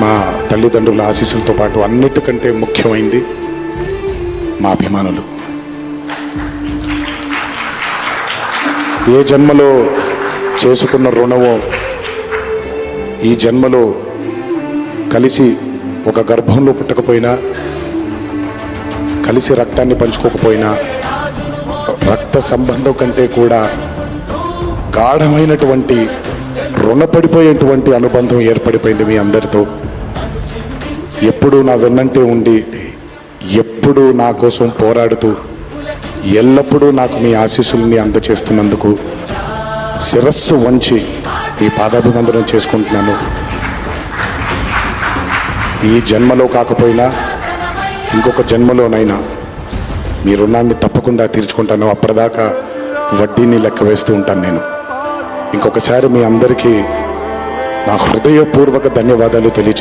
మా తల్లిదండ్రుల ఆశీస్సులతో పాటు అన్నిటికంటే ముఖ్యమైంది మా అభిమానులు. ఏ జన్మలో చేసుకున్న రుణమో ఈ జన్మలో కలిసి ఒక గర్భంలో పుట్టకపోయినా, కలిసి రక్తాన్ని పంచుకోకపోయినా, రక్త సంబంధం కంటే కూడా గాఢమైనటువంటి రుణపడిపోయేటువంటి అనుబంధం ఏర్పడిపోయింది మీ అందరితో. ఎప్పుడూ నా వెన్నంటే ఉండి, ఎప్పుడూ నా కోసం పోరాడుతూ, ఎల్లప్పుడూ నాకు మీ ఆశీస్సుల్ని అందచేస్తున్నందుకు శిరస్సు వంచి మీ పాదాభివందనం చేసుకుంటున్నాను. ఈ జన్మలో కాకపోయినా ఇంకొక జన్మలోనైనా మీ రుణాన్ని తప్పకుండా తీర్చుకుంటాను. అప్పటిదాకా వడ్డీని లెక్క వేస్తూ ఉంటాను నేను. ఇంకొకసారి మీ అందరికీ నా హృదయపూర్వక ధన్యవాదాలు తెలియజేస్తాను.